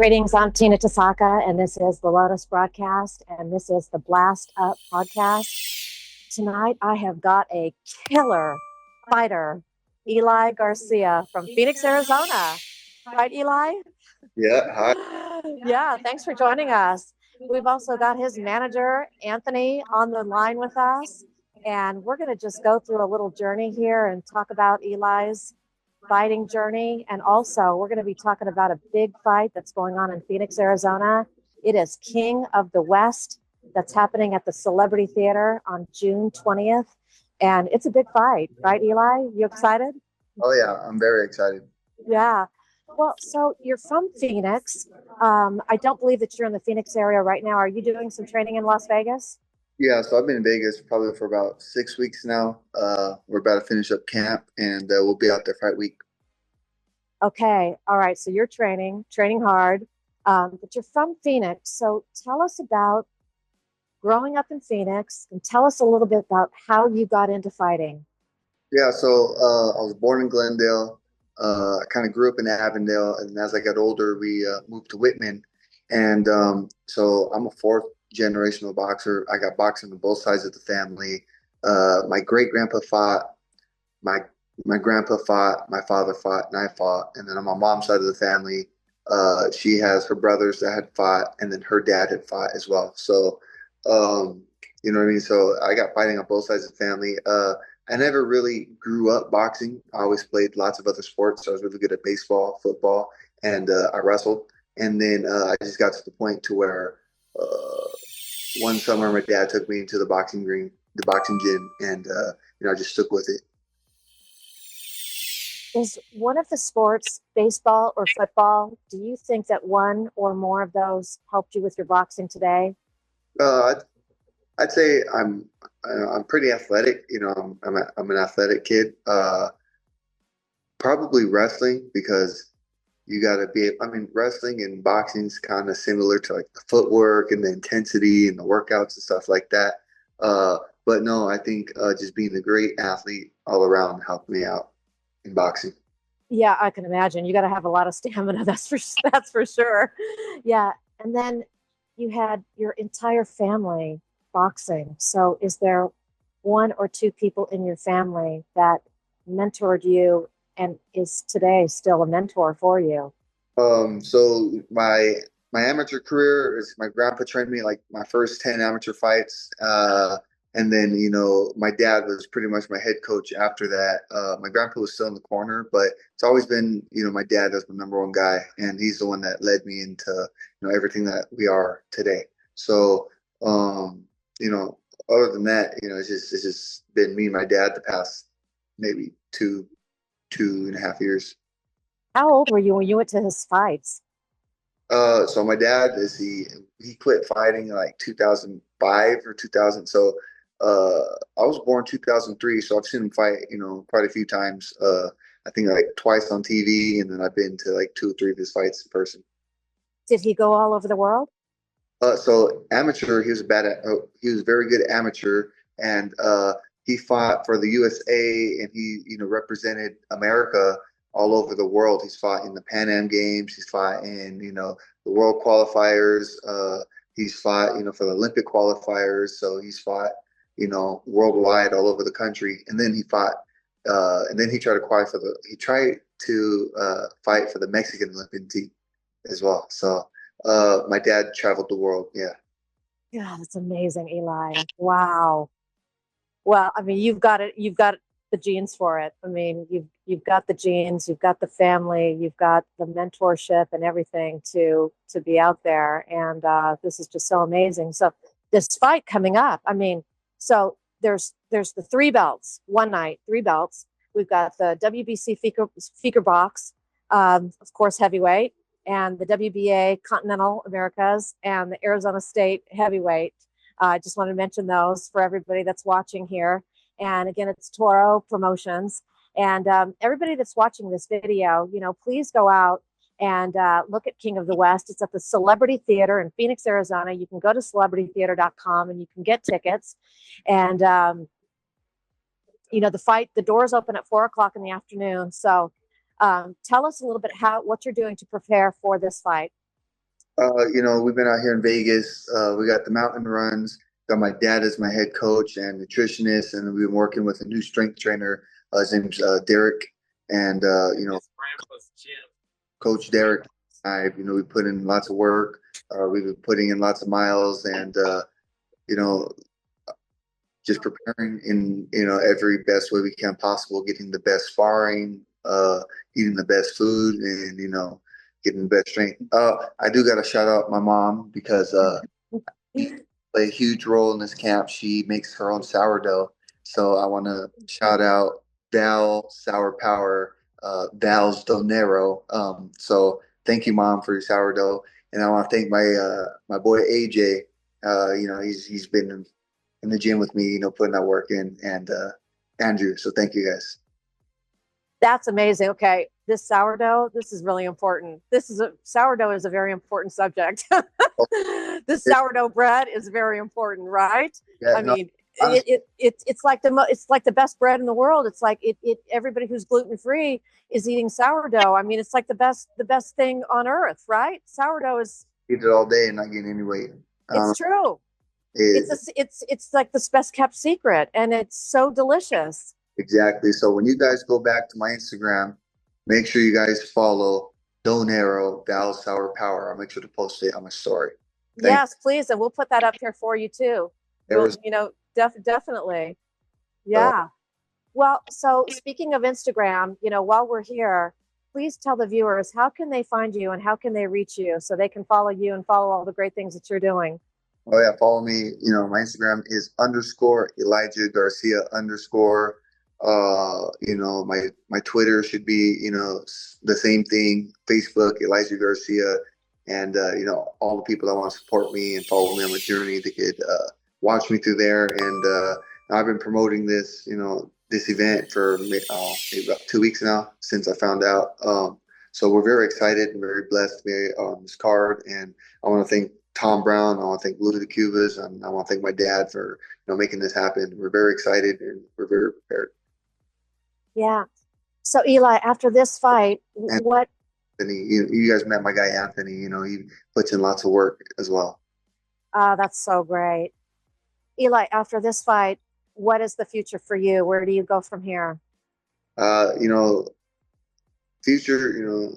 Greetings, I'm Tina Tasaka, and this is the Lotus Broadcast, and this is the Blast Up Podcast. Tonight, I have got a killer fighter, Eli Garcia from Phoenix, Arizona. Right, Eli? Yeah, hi. Yeah, thanks for joining us. We've also got his manager, Anthony, on the line with us, and we're going to just go through a little journey here and talk about Eli's fighting journey. And also, we're going to be talking about a big fight that's going on in Phoenix, Arizona. It is King of the West that's happening at the Celebrity Theater on June 20th. And it's a big fight, right, Eli? You excited? Oh yeah, I'm very excited. Yeah. Well, so you're from Phoenix. I don't believe that you're in the Phoenix area right now. Are you doing some training in Las Vegas? Yeah, so I've been in Vegas probably for about 6 weeks now. We're about to finish up camp, and we'll be out there fight week. Okay. All right. So you're training hard, but you're from Phoenix. So tell us about growing up in Phoenix and tell us a little bit about how you got into fighting. Yeah, so I was born in Glendale. I kind of grew up in Avondale, and as I got older, we moved to Whitman. And so I'm a fourth generational boxer. I got boxing on both sides of the family. My great grandpa fought, my my grandpa fought, my father fought, and I fought. And then on my mom's side of the family, she has her brothers that had fought, and then her dad had fought as well. So, um, you know what I mean? So I got fighting on both sides of the family. I never really grew up boxing. I always played lots of other sports. So I was really good at baseball, football, and I wrestled. And then I just got to the point to where one summer my dad took me into the boxing green, the boxing gym, and I just stuck with it. Is one of the sports baseball or football? Do you think that one or more of those helped you with your boxing today? Uh, I'd, I'd say I'm pretty athletic. I'm an athletic kid. Probably wrestling because you got to be. I mean, wrestling and boxing is kind of similar to like the footwork and the intensity and the workouts and stuff like that. Uh, but no, I think just being a great athlete all around helped me out in boxing. Yeah, I can imagine. You got to have a lot of stamina. That's for sure. Yeah, and then you had your entire family boxing. So, is there one or two people in your family that mentored you and is today still a mentor for you? So my amateur career is my grandpa trained me like my first 10 amateur fights. And then, my dad was pretty much my head coach after that. My grandpa was still in the corner, but it's always been, my dad as my number one guy, and he's the one that led me into, everything that we are today. So, um, you know, other than that, it's just been me and my dad the past maybe 2.5 years. How old were you when you went to his fights? So my dad he quit fighting in like 2005 or 2000. So uh, I was born 2003, so I've seen him fight, quite a few times. I think like twice on TV, and then I've been to like two or three of his fights in person. Did he go all over the world? So amateur, he was very good amateur, and he fought for the USA, and he represented America all over the world. He's fought in the Pan Am Games, he's fought in the World Qualifiers, he's fought for the Olympic qualifiers. So he's fought worldwide all over the country, and then he tried to fight for the Mexican Olympic team as well. So my dad traveled the world. Yeah. Yeah, that's amazing, Eli. Wow. Well, I mean, you've got it. You've got the genes for it. I mean, you've got the genes, you've got the family, you've got the mentorship and everything to be out there. And this is just so amazing. So this fight coming up. I mean, so there's the three belts, one night, three belts. We've got the WBC Feaker box, of course, heavyweight, and the WBA Continental Americas, and the Arizona State heavyweight. I just want to mention those for everybody that's watching here. And again, it's Toro Promotions. And everybody that's watching this video, please go out and look at King of the West. It's at the Celebrity Theater in Phoenix, Arizona. You can go to celebritytheater.com and you can get tickets. And, the doors open at 4 o'clock in the afternoon. So tell us a little bit what you're doing to prepare for this fight. We've been out here in Vegas. We got the mountain runs. Got my dad as my head coach and nutritionist, and we've been working with a new strength trainer. His name's Derek, and Coach Derek. We put in lots of work. We've been putting in lots of miles, and you know, just preparing in every best way we can possible, getting the best sparring, eating the best food, and getting the best strength. I do got to shout out my mom because she played a huge role in this camp. She makes her own sourdough, so I want to shout out Val Sour Power, Val's Donero. So thank you, mom, for your sourdough, and I want to thank my boy AJ. He's been in the gym with me, putting that work in, and Andrew. So thank you guys. That's amazing. Okay, this sourdough, this is really important. Sourdough is a very important subject. This sourdough bread is very important, right? Yeah, I mean, it's like it's like the best bread in the world. It's like everybody who's gluten free is eating sourdough. I mean, it's like the best thing on earth, right? Sourdough is eat it all day and not gain any weight. It's true. It's like the best kept secret, and it's so delicious. Exactly. So when you guys go back to my Instagram, make sure you guys follow Donero Val Sour Power. I'll make sure to post it on my story. Yes, please, and we'll put that up here for you too. Definitely. Yeah. Well, so speaking of Instagram, while we're here, please tell the viewers, how can they find you and how can they reach you so they can follow you and follow all the great things that you're doing? Oh yeah, follow me. My Instagram is _Elijah Garcia _ my Twitter should be, the same thing. Facebook, Elijah Garcia, and all the people that want to support me and follow me on my journey, they could watch me through there. And I've been promoting this, this event for maybe about 2 weeks now since I found out. So we're very excited and very blessed to be on this card. And I want to thank Tom Brown. I want to thank Lou de Cubas, and I want to thank my dad for making this happen. We're very excited and we're very prepared. Yeah. So Eli, after this fight, what? Anthony, you guys met my guy Anthony. He puts in lots of work as well. That's so great. Eli, after this fight, what is the future for you? Where do you go from here? Future,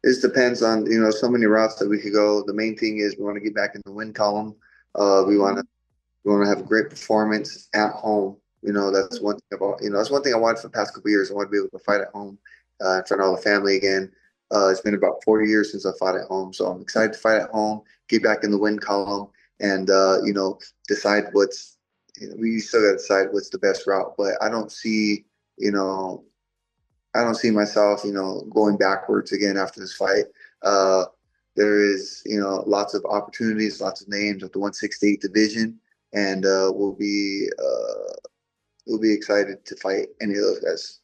it depends on so many routes that we could go. The main thing is we want to get back in the win column. We want to have a great performance at home. That's one thing that's one thing I wanted for the past couple of years. I want to be able to fight at home in front of all the family again. It's been about 40 years since I fought at home, so I'm excited to fight at home, get back in the win column, and decide what's. We still got to decide what's the best route, but I don't see myself, going backwards again after this fight. There is, lots of opportunities, lots of names at the 168 division, and we'll be excited to fight any of those guys.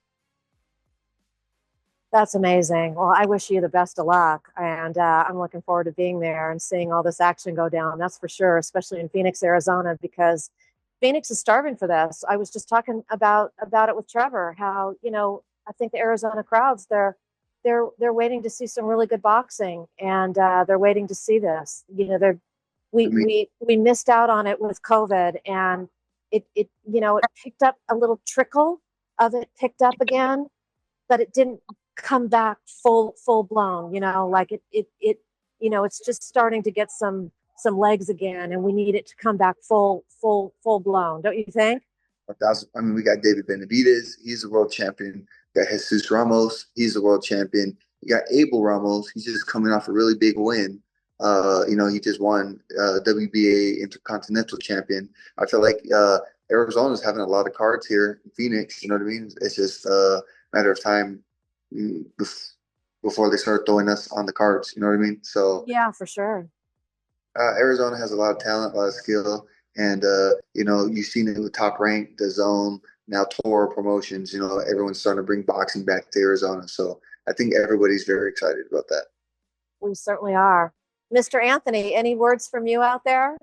That's amazing. Well, I wish you the best of luck, and I'm looking forward to being there and seeing all this action go down. That's for sure, especially in Phoenix, Arizona, because Phoenix is starving for this. I was just talking about it with Trevor. How I think the Arizona crowds they're waiting to see some really good boxing, and they're waiting to see this. We missed out on it with COVID, and it picked up a little trickle of it, picked up again, but it didn't come back full blown. It's just starting to get some legs again, and we need it to come back full blown. Don't you think? We got David Benavidez. He's a world champion. We got Jesus Ramos. He's a world champion. You got Abel Ramos. He's just coming off a really big win. He just won WBA Intercontinental Champion. I feel like Arizona's having a lot of cards here in Phoenix. You know what I mean? It's just a matter of time before they start throwing us on the cards. You know what I mean? So yeah, for sure. Arizona has a lot of talent, a lot of skill, and you've seen it with Top Rank, the Zone, now Toro Promotions. Everyone's starting to bring boxing back to Arizona, so I think everybody's very excited about that. We certainly are. Mr. Anthony, any words from you out there?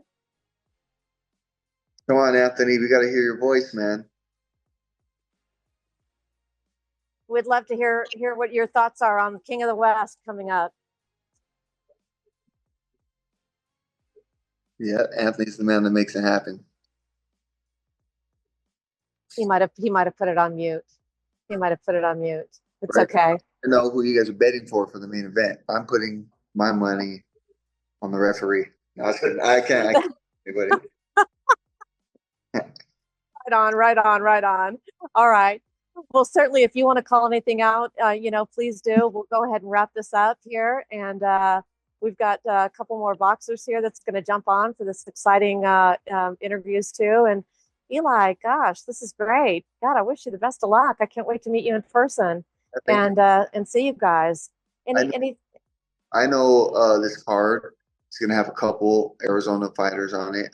Come on, Anthony, we got to hear your voice, man. We'd love to hear what your thoughts are on King of the West coming up. Yeah, Anthony's the man that makes it happen. He might have put it on mute. He might have put it on mute. It's Right. okay. I know who you guys are betting for the main event. I'm putting my money on the referee. No, I can't. Anybody. Right on, right on, right on. All right. Well, certainly, if you want to call anything out, please do. We'll go ahead and wrap this up here, and we've got a couple more boxers here that's going to jump on for this exciting interviews too. And Eli, gosh, this is great. God, I wish you the best of luck. I can't wait to meet you in person and see you guys. Any I know this card is going to have a couple Arizona fighters on it.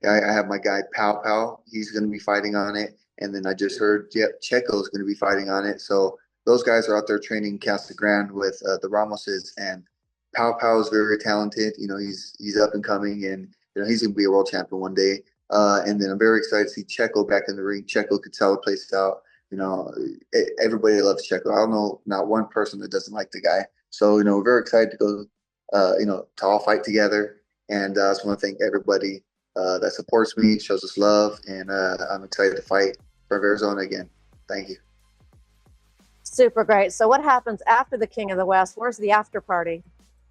I have my guy Pow Pow. He's going to be fighting on it. And then I just heard Checo is going to be fighting on it. So those guys are out there training Casa Grande with the Ramoses. And Pow Pow is very talented. He's up and coming, and he's going to be a world champion one day. And then I'm very excited to see Checo back in the ring. Checo could sell the place out. Everybody loves Checo. I don't know not one person that doesn't like the guy. So, we're very excited to go, to all fight together. And I just want to thank everybody that supports me, shows us love, and I'm excited to fight for Arizona again. Thank you. Super great. So what happens after the King of the West? Where's the after party?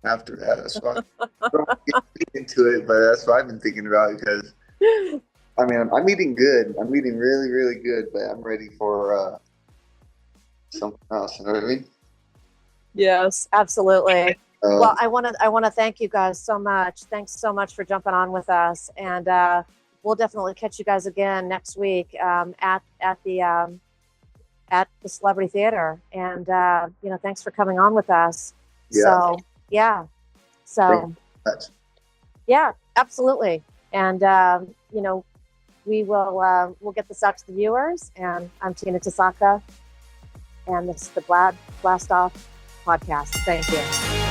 After that, that's why I don't get into it, but that's what I've been thinking about because, I'm eating good. I'm eating really, really good, but I'm ready for something else. You know what I mean? Yes, absolutely. Well, I want to thank you guys so much. Thanks so much for jumping on with us, and we'll definitely catch you guys again next week at the Celebrity Theater. And thanks for coming on with us. Yeah. So yeah, absolutely. And we'll get this out to the viewers. And I'm Tina Tasaka, and this is the Blast Off podcast. Thank you.